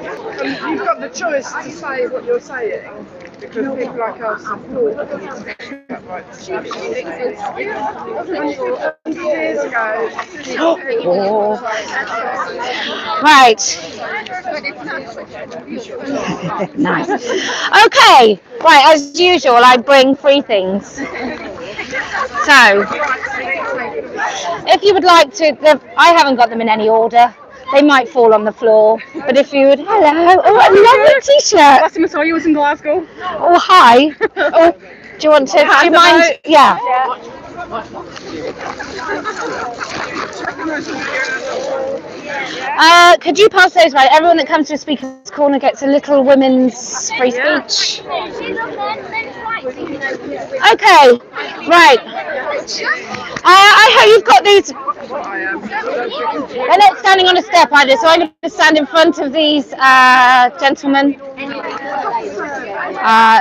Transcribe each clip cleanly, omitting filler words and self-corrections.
You've got the choice to say what you're saying, because people like us have thought years ago. Right. Nice. Okay. Right, as usual, I bring 3 things. So, if you would like to, I haven't got them in any order. They might fall on the floor, but if you would, hello, oh, I love your t-shirt. Last time I saw you was in Glasgow. Oh, hi. Oh, do you want to, do you mind? Yeah. Could you pass those around? Everyone that comes to the Speaker's Corner gets a little women's free speech. Okay, right. I hope you've got these. They're not standing on a step either, so I'm going to stand in front of these gentlemen.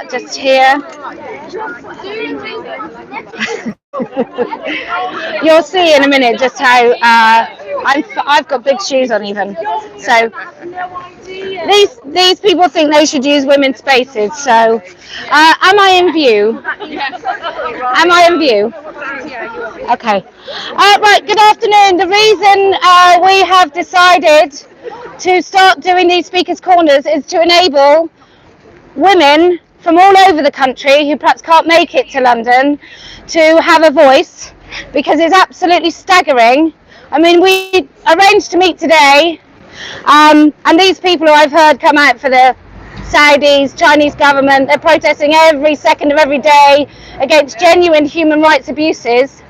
Just here. You'll see in a minute just how I've got big shoes on even. So these people think they should use women's spaces. So am I in view? Am I in view? Okay. Right. Good afternoon. The reason we have decided to start doing these speakers' corners is to enable women from all over the country who perhaps can't make it to London to have a voice, because it's absolutely staggering. I mean, we arranged to meet today, and these people who I've heard come out for the Saudis, Chinese government, they're protesting every second of every day against genuine human rights abuses,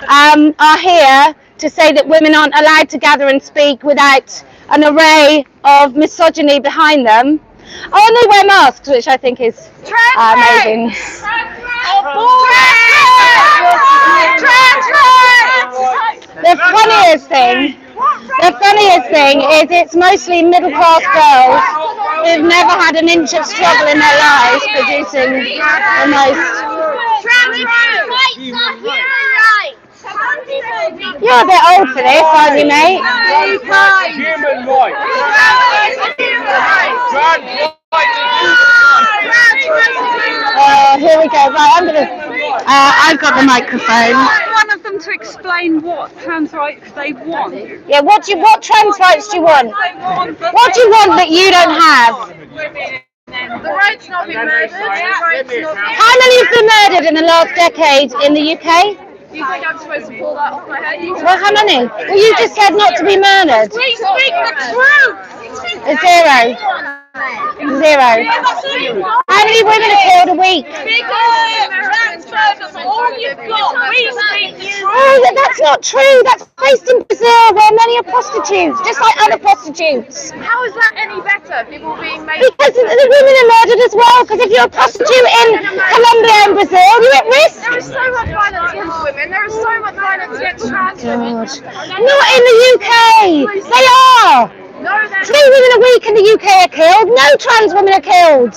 are here to say that women aren't allowed to gather and speak without an array of misogyny behind them. Oh, and they wear masks, which I think is amazing. The funniest thing is it's mostly middle-class girls who've never had an inch of struggle in their lives producing the most. You're a bit old for this, aren't you, mate? Human rights. Here we go. Right, I've got the microphone. One of them to explain what trans rights they want. Yeah, what trans rights do you want? What do you want that you don't have? The rights not be murdered. How many have been murdered in the last decade in the UK? You think I'm supposed to pull that off my head? Well, how many? Well, you just said not to be murdered. We speak the truth! Zero. How many women are killed a week? All you've got. We speak the truth. Oh, that's not true. That's based in Brazil, where many are prostitutes, just like other prostitutes. How is that any better? People being made. Because the women are murdered as well. Because if you're a prostitute in Colombia and Brazil, you're at risk. There is so much violence against women. There is so much violence against trans women. Not in the UK. They are. No, 3 women a week in the UK are killed. No trans women are killed.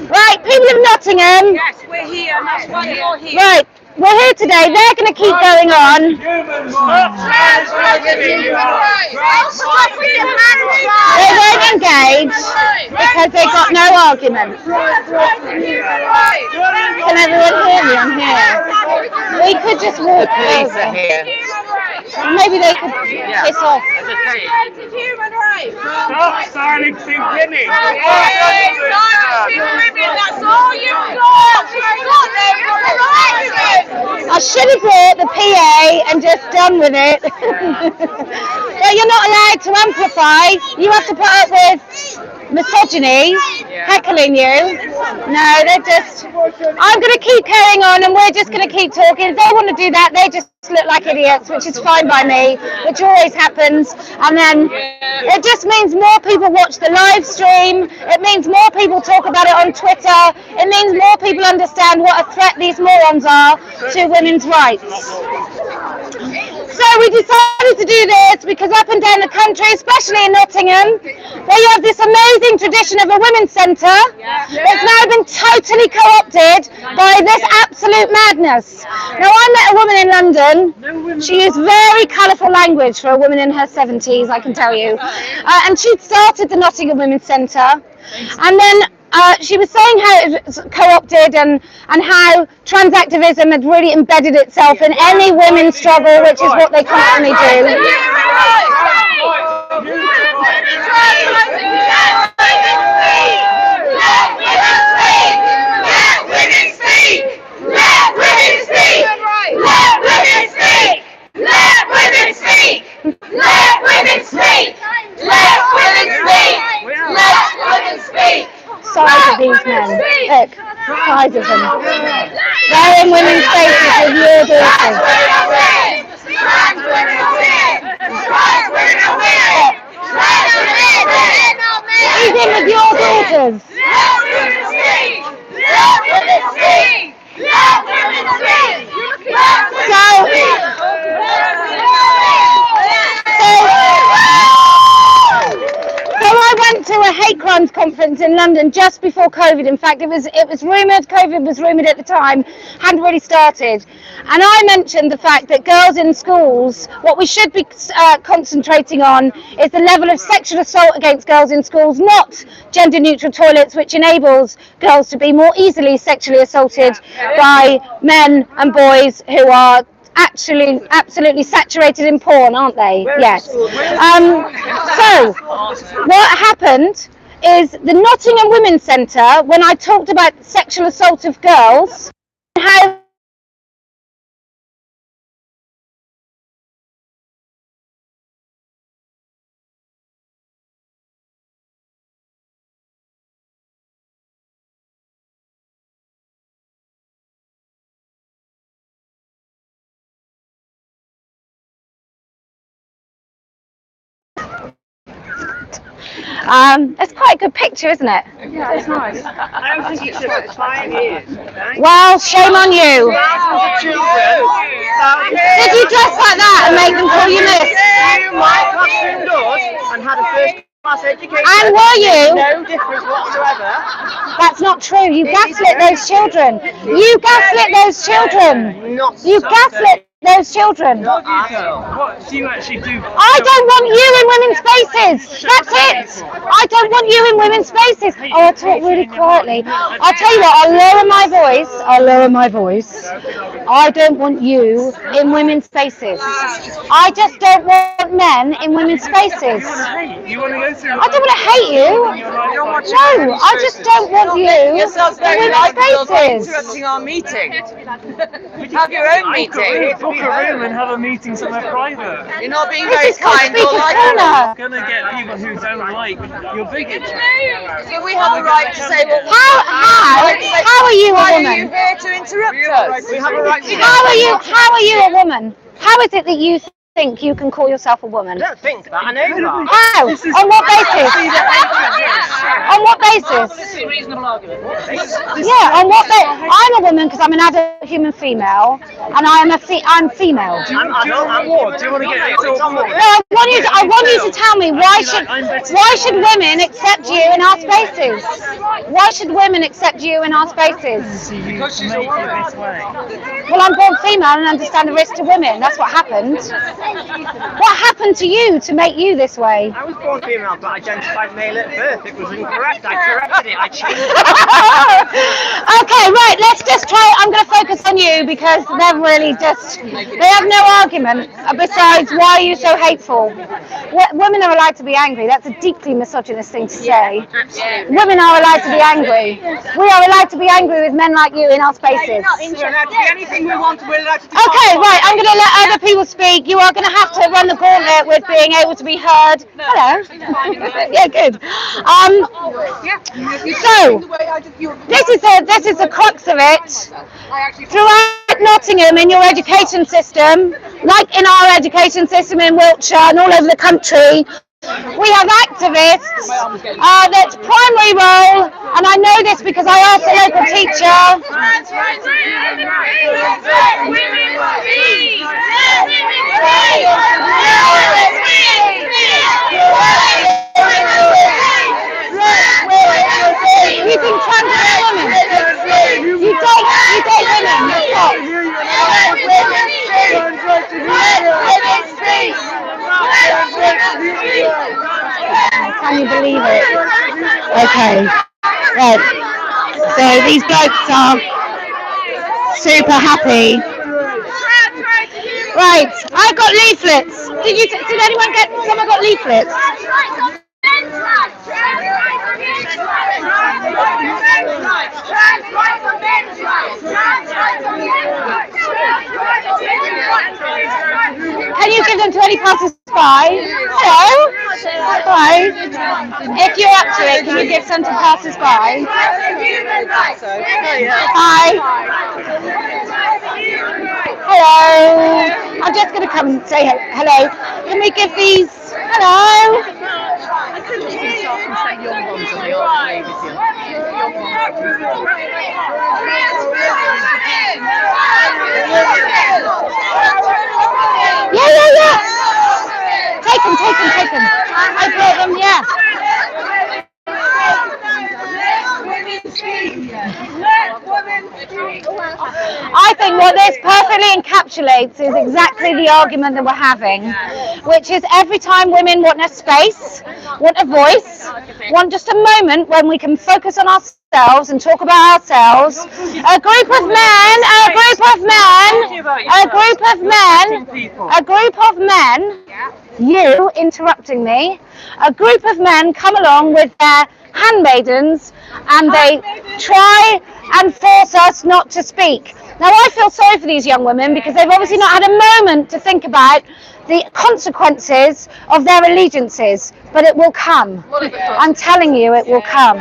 Right, people of Nottingham. Yes, we're here, and that's why you're here. Right, we're here today. They're going to keep going on. They won't engage because they've got no argument. Can everyone hear me? I'm here. We could just walk over. Maybe they could piss off. Stop silencing women. That's all you've got. I should have brought the PA and just done with it. But you're not allowed to amplify. You have to put up with misogyny, heckling you. No, they're just. I'm going to keep carrying on, and we're just going to keep talking. If they want to do that, they just look like idiots, which is fine by me, which always happens. And then it just means more people watch the live stream. It means more people talk about it on Twitter. It means more people understand what a threat these morons are to women's rights. So we decided to do this because up and down the country, especially in Nottingham, where you have this amazing tradition of a women's centre, it's now been totally co-opted by this absolute madness. Now, I met a woman in London. She used very colourful language for a woman in her 70s, I can tell you. And she'd started the Nottingham Women's Centre. And then she was saying how it was co-opted and how trans activism had really embedded itself in any women's struggle, which is what they constantly do. Size of these men. Look, size of them. They're in women's faces with your daughters. He's in with your daughters. So I went to a hate crimes conference in London just before COVID. In fact, it was rumoured, COVID was rumoured at the time, hadn't really started. And I mentioned the fact that girls in schools, what we should be concentrating on is the level of sexual assault against girls in schools, not gender neutral toilets, which enables girls to be more easily sexually assaulted by men and boys who are actually absolutely saturated in porn, aren't they? Yes. So what happened is the Nottingham Women's Centre, when I talked about sexual assault of girls, how it's quite a good picture, isn't it? Yeah, it's nice. I don't think it should have 5 years. Well, shame on you. Did you dress like that and make them call you miss? My costume does and had a first-class education. And were you? No difference whatsoever. That's not true. You gaslit those children. You gaslit those children. You gaslit those children. What do you actually do? I don't want you in women's spaces. That's it. I don't want you in women's spaces. Oh, I talk really quietly. I'll tell you what, I'll lower my voice. I don't want you in women's spaces. I just don't want men in women's spaces. You want to go through? I don't want to hate you. No, I just don't want you in women's spaces. Interrupting our meeting. Have your own meeting. Book a room and have a meeting somewhere private. You're not being This very is called kind or Speaker likable. Corner. You're gonna get people who don't like your bigotry. So we have a right to say what we How are you a Why are you woman? here to interrupt us? We have a right to How are you a woman? How is it that you think you can call yourself a woman? I don't think that, I know that. How? On what basis? On what basis? Reasonable argument. Yeah, on what basis? I'm a woman because I'm an adult human female, and I'm female. I'm what? Do you want to get it on board? No, I want you to tell me why should women accept you in our spaces? Why should women accept you in our spaces? Because she's make it this way. Well, I'm born female and understand the risk to women. That's what happened. What happened to you to make you this way? I was born female but identified male at birth. It was incorrect. I corrected it. I changed it. Okay, right, let's just try. I'm going to focus on you because they're really they have no argument besides why are you so hateful? Women are allowed to be angry. That's a deeply misogynist thing to say. Women are allowed to be angry. We are allowed to be angry with men like you in our spaces. We're allowed to do anything we want. We're allowed to do. Okay, right, I'm going to let other people speak. You are going to have to run the gauntlet with being able to be heard. Hello. Yeah, good. So, this is the crux of it. Throughout Nottingham, in your education system, like in our education system in Wiltshire and all over the country, we have activists that's primary role, and I know this because I asked a local teacher. Can you believe it? Okay. Right. So these blokes are super happy. Right. I got leaflets. Did anyone get? Someone got leaflets? Can you give them to any passers-by? Hello? Hi. If you're up to it, can you give some to passers-by? Hi. Hello. I'm just going to come and say hello. Can we give these? Hello. Yeah. Take them. I brought them, yeah. I think what this perfectly encapsulates is exactly the argument that we're having, which is every time women want a space, want a voice, want just a moment when we can focus on ourselves and talk about ourselves, a group of men, you interrupting me, a group of men come along with their handmaidens and they try and force us not to speak. Now I feel sorry for these young women because they've obviously not had a moment to think about the consequences of their allegiances, but it will come. I'm telling you, it will come.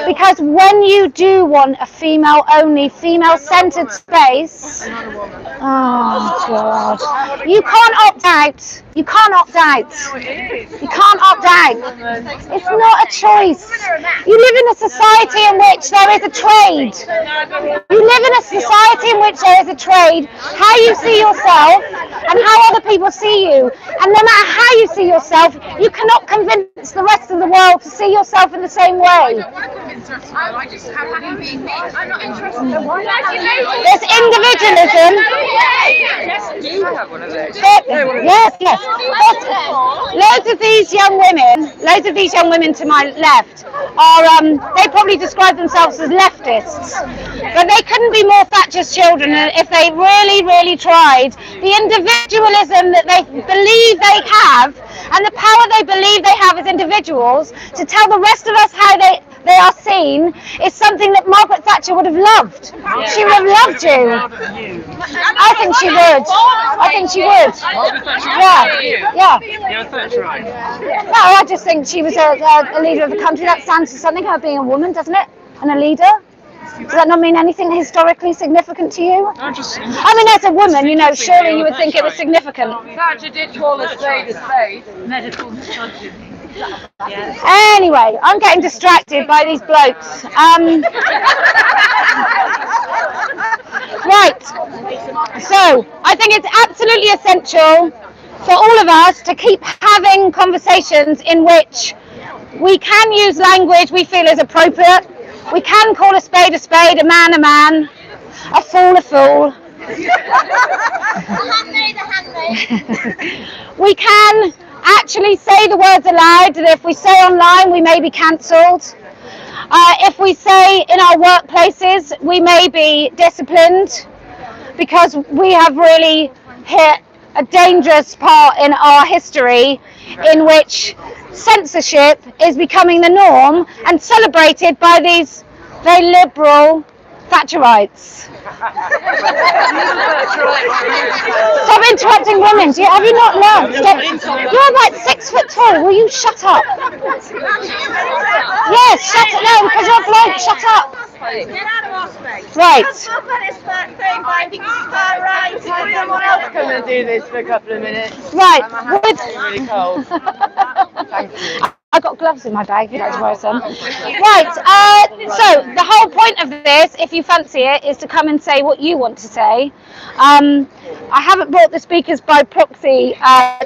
Because when you do want a female-only, female-centered space, oh God, you can't opt out. You can't opt out. It's not a choice. You live in a society in which there is a trade. You live in a society in which there is a trade. How you see yourself and how other people see you. And no matter how you see yourself, you cannot convince the rest of the world to see yourself in the same way. There's individualism. Yes. Loads of these young women to my left are, they probably describe themselves as leftists, but they couldn't be more Thatcher's children if they really tried. The individualism that they believe they have and the power they believe they have as individuals to tell the rest of us how they are seen is something that Margaret Thatcher would have loved. She would have loved you. I think she would. Yeah. No, I just think she was a leader of the country. That stands for something, her being a woman, doesn't it? And a leader. Does that not mean anything historically significant to you? I mean, as a woman, you know, surely you would think it was significant. Thatcher did call a spade a spade. Anyway, I'm getting distracted by these blokes. Right. So, I think it's absolutely essential for all of us to keep having conversations in which we can use language we feel is appropriate. We can call a spade, a man, a fool. We can actually say the words aloud that if we say online we may be cancelled. If we say in our workplaces we may be disciplined because we have really hit a dangerous part in our history in which censorship is becoming the norm and celebrated by these very liberal Thatcherites. Stop interrupting women. Have you not learned? You're like 6 foot tall. Will you shut up? Yes, shut up. No, because you're bloke. Shut up. Right. Someone else come and do this for a couple of minutes. Right. It's really cold. Thank you. I've got gloves in my bag if you'd like to wear some. Right, so the whole point of this, if you fancy it, is to come and say what you want to say. I haven't brought the speakers by proxy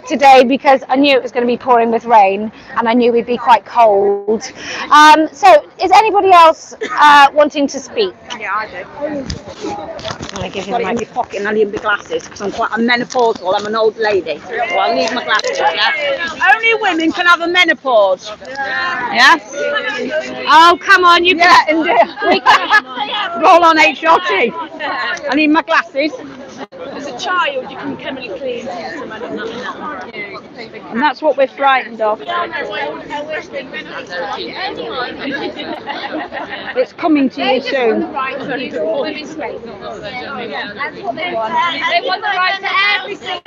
today because I knew it was going to be pouring with rain and I knew we'd be quite cold. So is anybody else wanting to speak? Yeah, I do. I'll give you Got it in my pocket and I need my glasses because I'm menopausal. I'm an old lady. So I need my glasses. Yeah? Only women can have a menopause. Yeah? Oh, come on, you Yeah, and roll on HRT. I need my glasses. As a child, you can chemically clean someone And that's what we're frightened of. It's coming to you soon. That's what they want. They want the right to everything.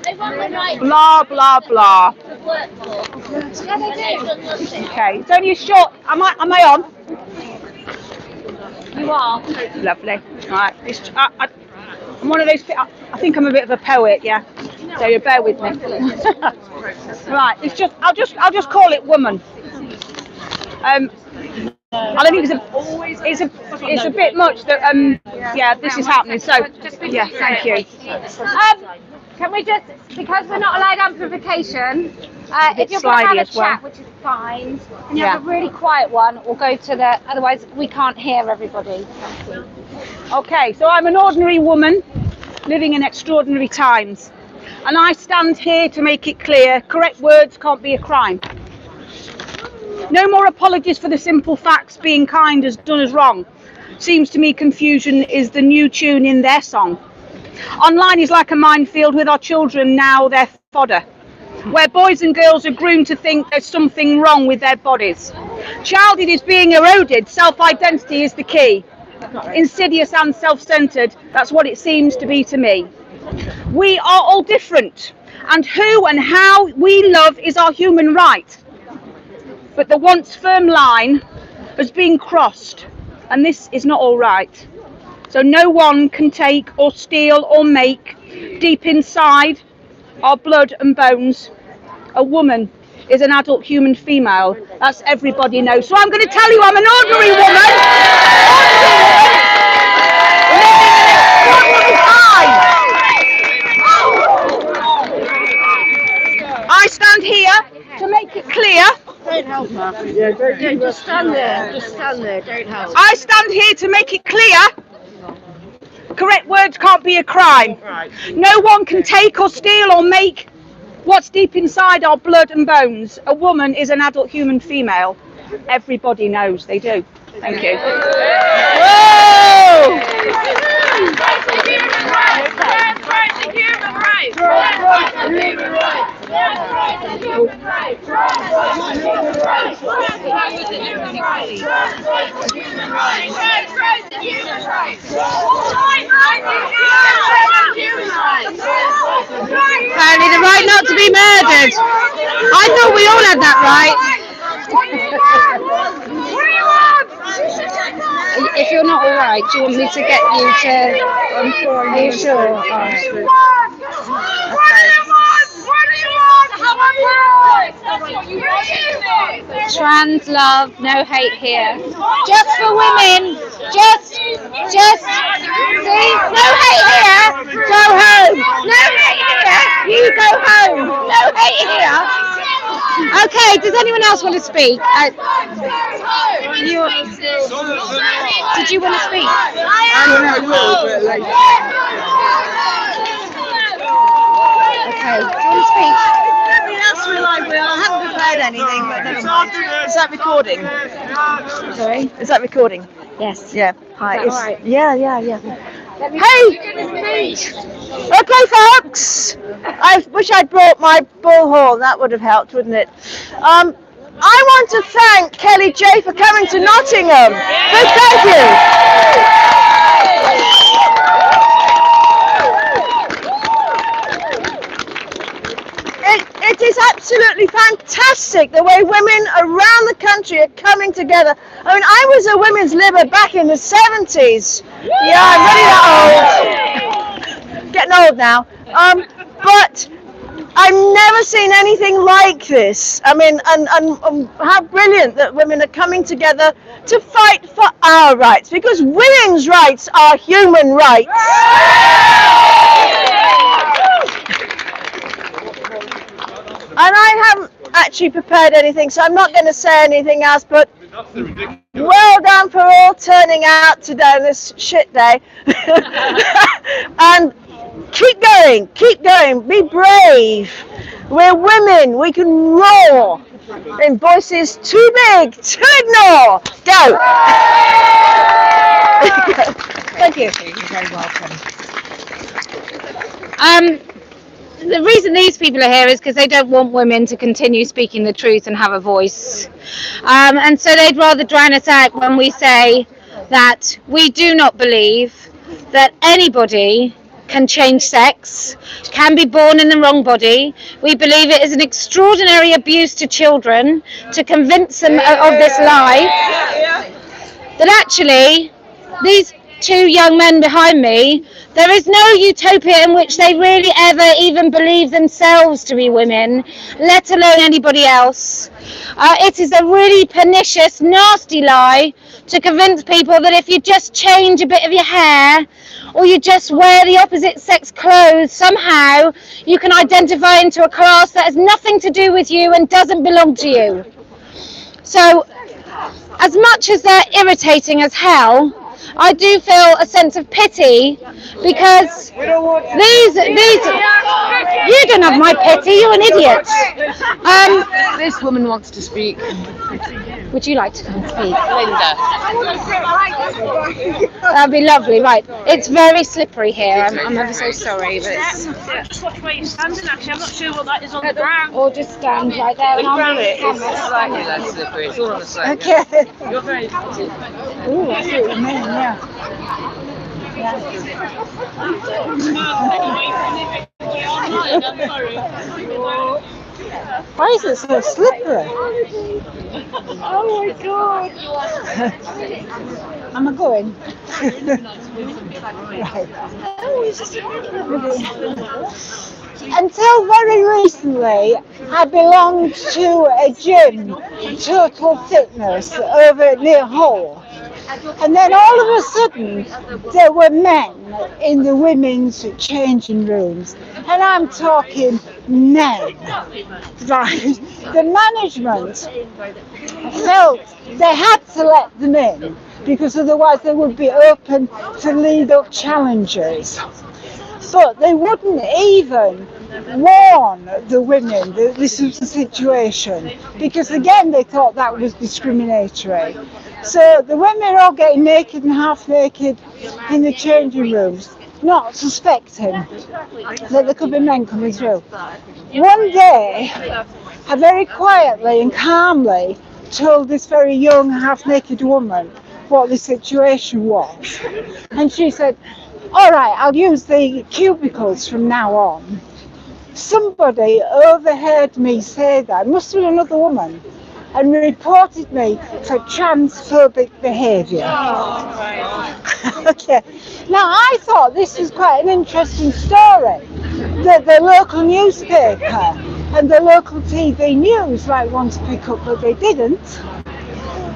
They want the right. Blah, blah, blah. Okay, it's only a short. Am I on? You are. Lovely. Right. I'm one of those. I think I'm a bit of a poet, yeah. So you bear with me. Right. It's just. I'll just call it woman. I don't think it's a bit much that yeah, this is happening. So yeah, thank you. Can we just, because we're not allowed amplification, if you're going to slidey have a as well. chat, which is fine, and you have a really quiet one, we'll go to the, otherwise we can't hear everybody. Okay, so I'm an ordinary woman living in extraordinary times, and I stand here to make it clear: correct words can't be a crime. No more apologies for the simple facts. Being kind has done us wrong. Seems to me confusion is the new tune in their song. Online is like a minefield with our children now their fodder, where boys and girls are groomed to think there's something wrong with their bodies. Childhood is being eroded. Self-identity is the key. Insidious and self-centered, that's what it seems to be to me. We are all different, and who and how we love is our human right. But the once firm line has been crossed, and this is not all right. So no one can take or steal or make deep inside our blood and bones. A woman is an adult human female. That's everybody knows. So I'm going to tell you I'm an ordinary woman. I stand here to make it clear. Don't help her. Yeah, just stand there. Just stand there. Don't help. I stand here to make it clear. Correct words can't be a crime. No one can take or steal or make what's deep inside our blood and bones. A woman is an adult human female. Everybody knows they do. Thank you. Whoa! Apparently the right not to be murdered. I thought we all had that right. If you're not all right, do you want me to get you to? Are you sure? Trans love, no hate here. Just for women. Just. See, no hate here. Go home. No hate here. You go home. No hate here. Okay, does anyone else want to speak? Did you want to speak? Okay, do you want to speak? That's real. I haven't prepared anything, but never mind. Is that recording? Sorry? Is that recording? Yes. Yeah. Hi. Is that all right? Yeah. Hey! Okay, folks. I wish I'd brought my bullhorn. That would have helped, wouldn't it? I want to thank Kellie-Jay for coming to Nottingham. Big thank you. It is absolutely fantastic the way women around the country are coming together. I mean, I was a women's libber back in the 70s. Yeah, I'm really that old. Getting old now. But I've never seen anything like this. I mean, and how brilliant that women are coming together to fight for our rights, because women's rights are human rights. And I haven't actually prepared anything, so I'm not going to say anything else, but Well done for all turning out today on this shit day. And keep going, be brave. We're women, we can roar in voices too big to ignore. Go! Thank you. You're very welcome. The reason these people are here is because they don't want women to continue speaking the truth and have a voice. And so they'd rather drown us out when we say that we do not believe that anybody can change sex, can be born in the wrong body. We believe it is an extraordinary abuse to children to convince them of this lie. That actually, these two young men behind me, there is no utopia in which they really ever even believe themselves to be women, let alone anybody else. It is a really pernicious, nasty lie to convince people that if you just change a bit of your hair or you just wear the opposite sex clothes, somehow you can identify into a class that has nothing to do with you and doesn't belong to you. So, as much as they're irritating as hell, I do feel a sense of pity because these you don't have my pity, you're an idiot. This woman wants to speak. Would you like to come and speak? Linda. That'd be lovely, right. It's very slippery here, I'm ever so sorry. But it's... Just watch where you're standing, actually. I'm not sure what that is on the ground. Or just stand right there. The granite is slightly less slippery. It's all on the same. Okay. You're very Ooh, I see what you mean, yeah. Why is it so slippery? Oh my god! Am I going? Right. Until very recently, I belonged to a gym, Total Fitness, over near Hull. And then all of a sudden, there were men in the women's changing rooms. And I'm talking men. Right. The management felt they had to let them in because otherwise they would be open to lead up challengers. But they wouldn't even warn the women that this was the situation because again they thought that was discriminatory. So the women are all getting naked and half naked in the changing rooms, not suspecting that there could be men coming through. One day, I very quietly and calmly told this very young half naked woman what the situation was. And she said, all right, I'll use the cubicles from now on. Somebody overheard me say that, must have been another woman, and reported me for transphobic behaviour. Okay. Now I thought this was quite an interesting story, that the local newspaper and the local TV news might want to pick up, but they didn't.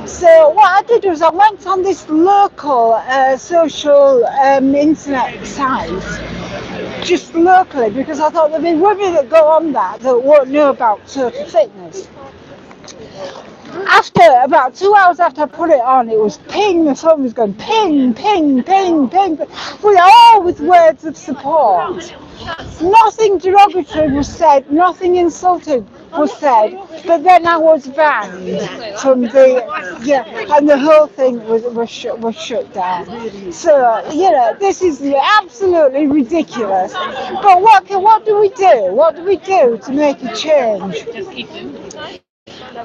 So what I did was I went on this local social internet site, just locally, because I thought there'd be women that go on that won't know about Total Fitness. After about 2 hours after I put it on, it was ping, the phone was going ping, ping, ping, ping, all with words of support. Nothing derogatory was said, nothing insulting was said, but then I was banned from and the whole thing was shut down. So, this is absolutely ridiculous. But what do we do? What do we do to make a change?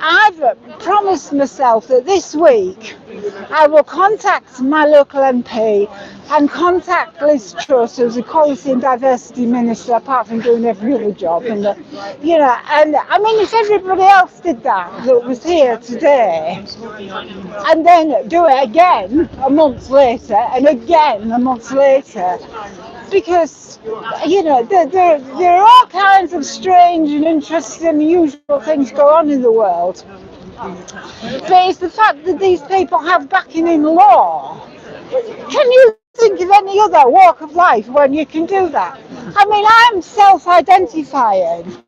I've promised myself that this week I will contact my local MP and contact Liz Truss, who's the Equality and Diversity Minister, apart from doing every other job. And and I mean, if everybody else did that was here today, and then do it again a month later, and again a month later, because there are all kinds of strange and interesting and unusual things go on in the world. But it's the fact that these people have backing in law. Can you think of any other walk of life when you can do that? I mean, I'm self-identifying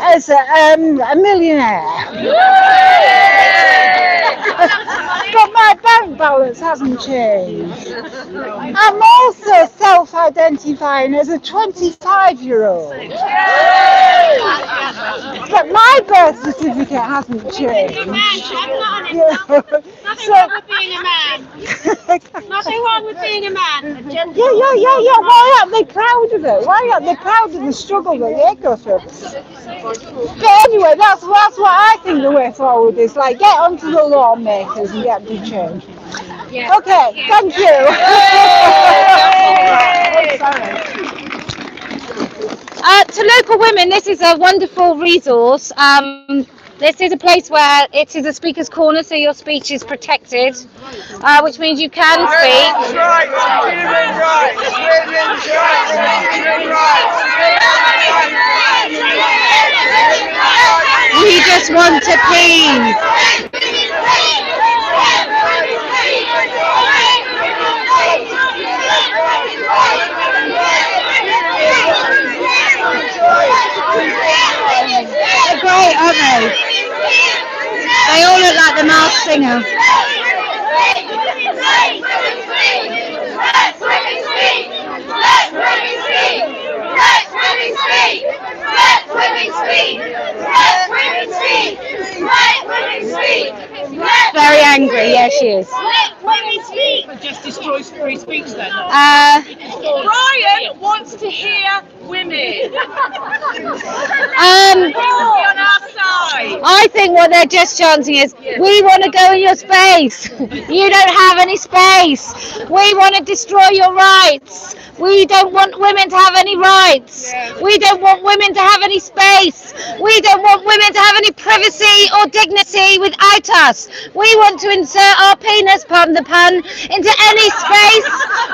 as a millionaire. but my bank balance hasn't changed. I'm also self-identifying as a 25-year-old. But my birth certificate hasn't changed. Nothing wrong with being a man. Nothing wrong with being a man. Yeah. Why aren't they proud of it? Why aren't they proud of the struggle that they go through? But anyway, that's what I think the way forward is. Like, get onto the lawmakers and get them to change. Okay, thank you. To local women, this is a wonderful resource. This is a place where it is a speaker's corner, so your speech is protected, which means you can speak. Women's rights, human rights, women's rights, human rights. We just want to please. They're great, aren't they? They all look like the Masked Singer. Very angry, yeah, she is. Just destroys free speech then. Brian wants to hear women. On our side. I think what they're just chanting is, we want to go in your space. You don't have any space. We want to destroy your rights. We don't want women to have any rights. We don't want women to have any space. We don't want women to have any privacy or dignity without us. We want to insert our penis, pardon the pun, into any space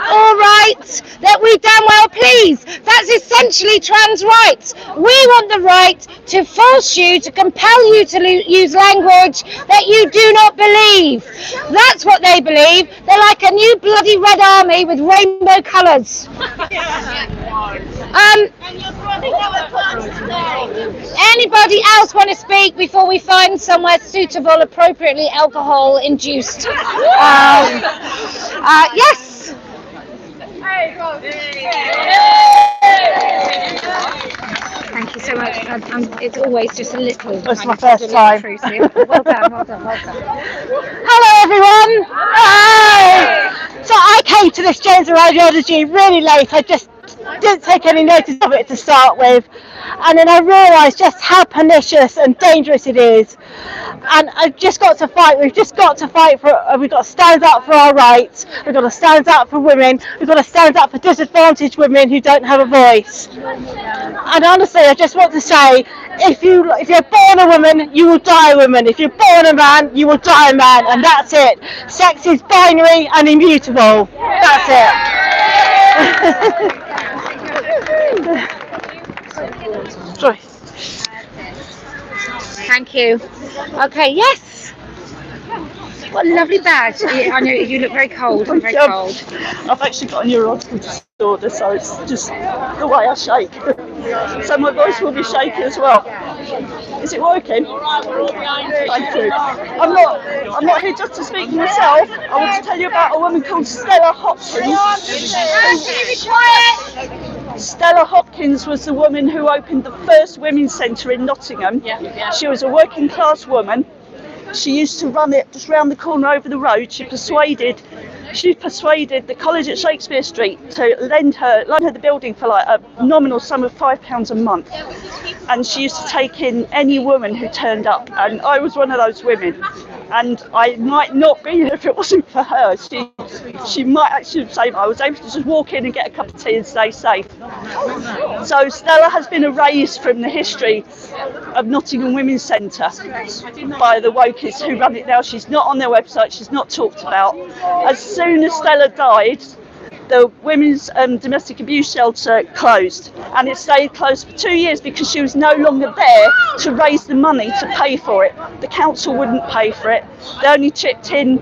or right that we damn well please. That's essentially trans rights. We want the right to force you, to compel you to use language that you do not believe. That's what they believe. They're like a new bloody red army with rainbow colours. Anybody else want to speak before we find somewhere suitable, appropriately alcohol induced? Yes. Thank you so much. It's always just a little. That's my first time. Well done. Hello everyone! Hi! So I came to this gender ideology really late. I just didn't take any notice of it to start with, and then I realised just how pernicious and dangerous it is, and I've just got to fight. We've just got to fight for, we've got to stand up for our rights, we've got to stand up for women, we've got to stand up for disadvantaged women who don't have a voice. And honestly, I just want to say, if you're born a woman, you will die a woman. If you're born a man, you will die a man, and that's it. Sex is binary and immutable. That's it. Sorry. Thank you. Okay, yes. What a lovely badge. I know you look very cold. I'm very cold. I've actually got a neurological disorder, so it's just the way I shake. So my voice will be shaky as well. Is it working? Thank you. I'm not here just to speak for myself. I want to tell you about a woman called Stella Hopkins. Stella Hopkins was the woman who opened the first women's centre in Nottingham. She was a working class woman. She used to run it just round the corner over the road. She persuaded the college at Shakespeare Street to loan her the building for like a nominal sum of £5 a month. And she used to take in any woman who turned up, and I was one of those women. And I might not be here if it wasn't for her. She might actually say I was able to just walk in and get a cup of tea and stay safe. So Stella has been erased from the history of Nottingham Women's Centre by the wokies who run it now. She's not on their website, she's not talked about. As soon as Stella died, the women's domestic abuse shelter closed, and it stayed closed for 2 years because she was no longer there to raise the money to pay for it. The council wouldn't pay for it. They only chipped in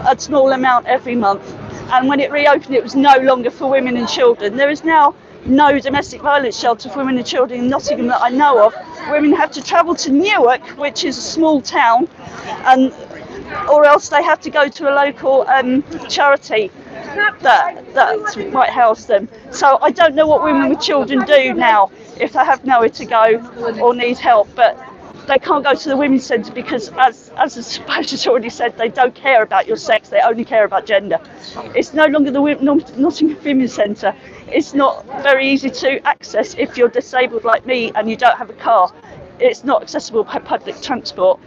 a small amount every month, and when it reopened, it was no longer for women and children. There is now no domestic violence shelter for women and children in Nottingham that I know of. Women have to travel to Newark, which is a small town, and or else they have to go to a local charity that might house them. So I don't know what women with children do now if they have nowhere to go or need help, but they can't go to the women's centre because, as the speaker has already said, they don't care about your sex, they only care about gender. It's no longer the Nottingham Women's Centre. It's not very easy to access if you're disabled like me and you don't have a car. It's not accessible by public transport.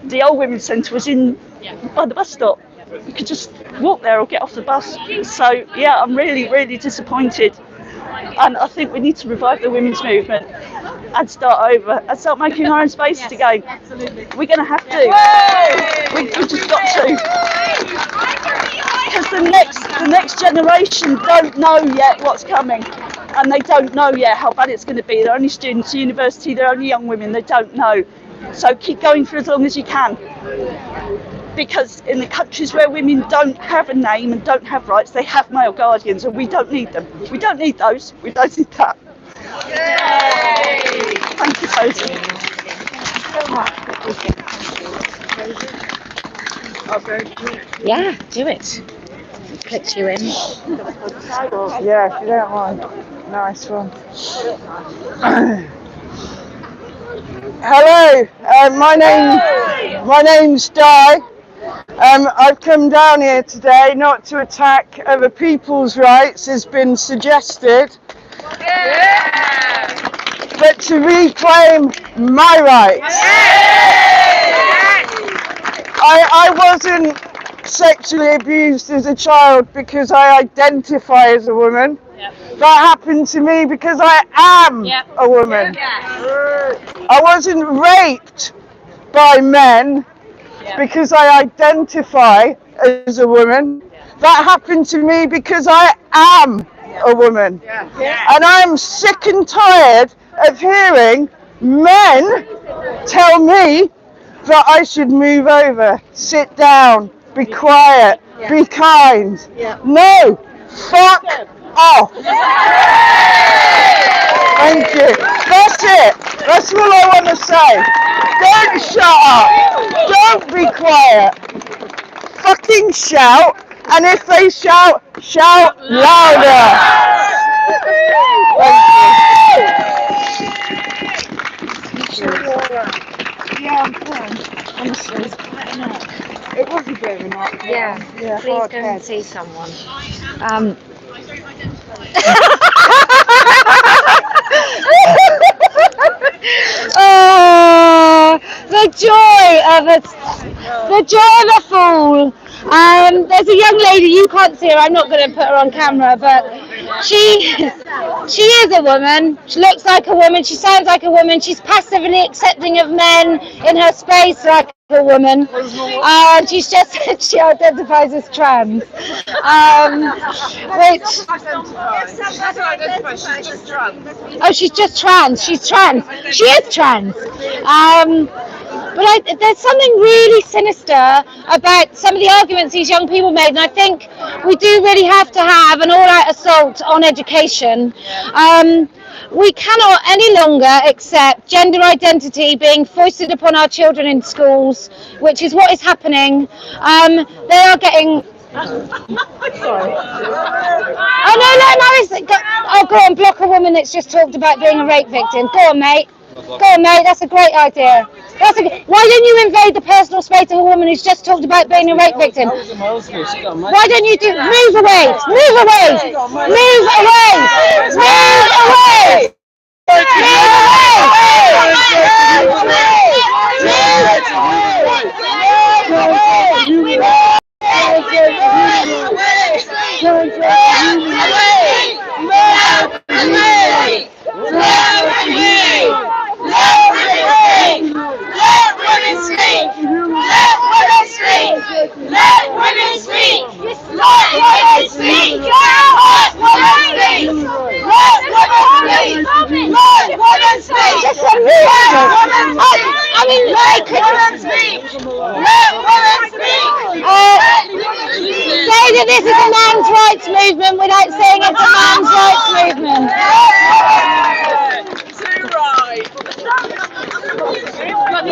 The old Women's Centre was by the bus stop. You could just walk there or get off the bus. So yeah, I'm really, really disappointed. And I think we need to revive the women's movement and start over and start making our own spaces again. We're going to have to. We've just got to. Because the next generation don't know yet what's coming. And they don't know yet how bad it's going to be. They're only students at university, they're only young women, they don't know. So keep going for as long as you can. Because in the countries where women don't have a name and don't have rights, they have male guardians, and we don't need them. We don't need those. We don't need that. Yay! Thank you, Sophie. Yeah, do it. Clicks you in. Yeah, if you don't mind. Nice one. Hello, my name's Di. I've come down here today not to attack other people's rights, as been suggested, but to reclaim my rights. I wasn't sexually abused as a child because I identify as a woman. That happened to me because I am a woman. I wasn't raped by men because I identify as a woman. That happened to me because I am a woman. And I'm sick and tired of hearing men tell me that I should move over, sit down, be quiet, be kind. No, fuck off. Thank you. That's it. That's all I want to say. Don't shut up. Don't be quiet. Fucking shout. And if they shout, shout louder. Thank you. Yeah, I'm fine. Honestly, it's quite a knock. It was a bit of a knock. Yeah, please go and see someone. Oh, the joy of a fool. There's a young lady, you can't see her, I'm not going to put her on camera, but she is a woman. She looks like a woman, she sounds like a woman, she's passively accepting of men in her space like a woman, and she identifies as trans, she's just trans, she is trans, but there's something really sinister about some of the arguments these young people made, and I think we do really have to have an all-out assault on education. We cannot any longer accept gender identity being foisted upon our children in schools, which is what is happening. They are getting... Sorry. Oh, go on, block a woman that's just talked about being a rape victim. Go on, mate. That's a great idea. Why don't you invade the personal space of a woman who's just talked about being a rape victim? Why don't you move away? Move away! Move away! Move away!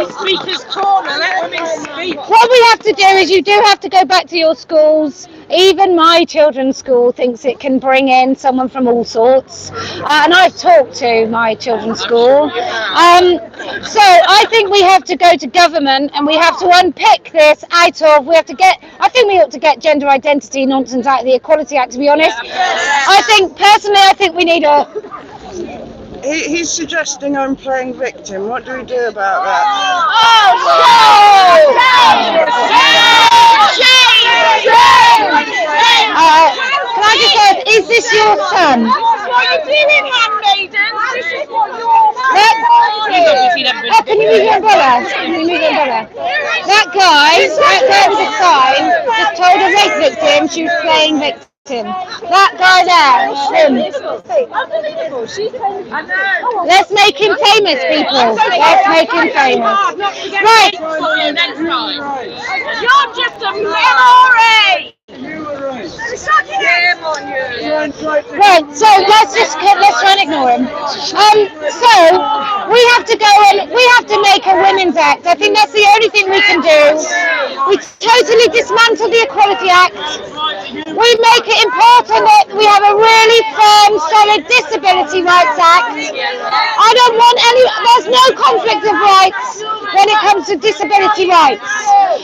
Speaker's corner, let women speak. What we have to do is you do have to go back to your schools. Even my children's school thinks it can bring in someone from all sorts. And I've talked to my children's school. So I think we have to go to government and we have to unpick this out of, I think we ought to get gender identity nonsense out of the Equality Act, to be honest. I think we need a... He's suggesting I'm playing victim. What do we do about that? Can I just ask, is this your son? What are you doing, handmaidens? This is what you're Can you move your umbrella? That guy with the sign just told a rape victim she was playing victim. That guy there, him. Let's make him famous, people. Let's make him famous. Right. You're just a memory. Right, so let's try and ignore him. So we have to make a women's act. I think that's the only thing we can do. We totally dismantle the Equality Act. We make it important that we have a really firm, solid Disability Rights Act. I don't want there's no conflict of rights when it comes to disability rights.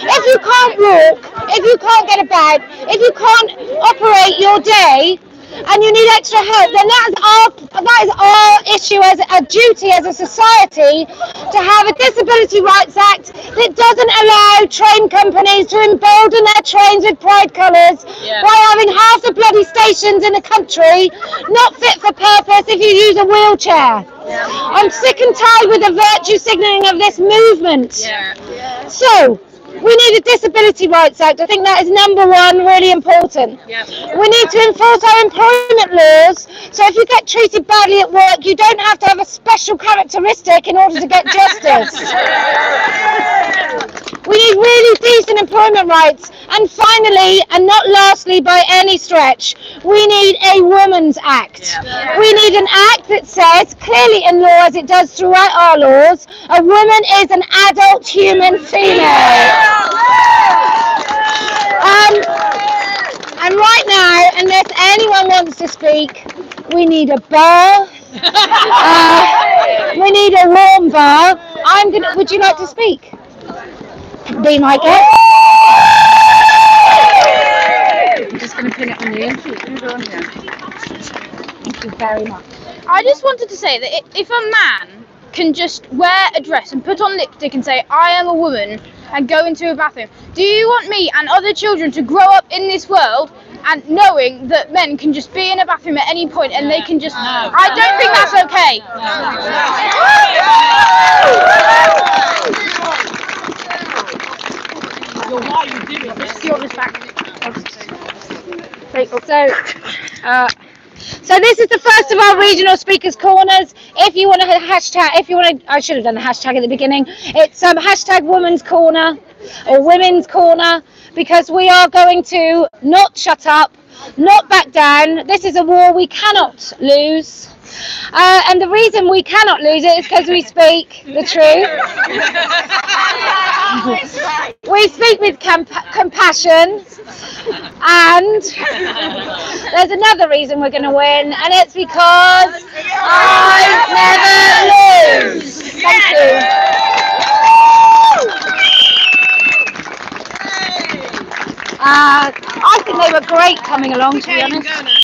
If you can't walk, if you can't get about, if you can't operate your day, and you need extra help, then that is our issue as a duty as a society to have a Disability Rights Act that doesn't allow train companies to embolden their trains with pride colours by having half the bloody stations in the country not fit for purpose if you use a wheelchair. I'm sick and tired with the virtue signalling of this movement. So, we need a Disability Rights Act. I think that is number one, really important. We need to enforce our employment laws, so if you get treated badly at work, you don't have to have a special characteristic in order to get justice. We need really decent employment rights. And finally, and not lastly by any stretch, we need a Women's Act. We need an act that says, clearly in law as it does throughout our laws, a woman is an adult human female. And right now, unless anyone wants to speak, we need a bar. We need a warm bar. Would you like to speak? Be my guest. I'm just going to pin it on you. Thank you very much. I just wanted to say that if a man can just wear a dress and put on lipstick and say, I am a woman, and go into a bathroom, do you want me and other children to grow up in this world and knowing that men can just be in a bathroom at any point and they can just... I don't think that's okay. So this is the first of our regional speakers corners. If you want to hashtag, I should have done the hashtag at the beginning. It's hashtag Women's Corner or Women's Corner, because we are going to not shut up, not back down. This is a war we cannot lose. And the reason we cannot lose it is because we speak the truth. We speak with compassion, and there's another reason we're going to win, and it's because I never lose. Thank you. I think they were great coming along, to be honest.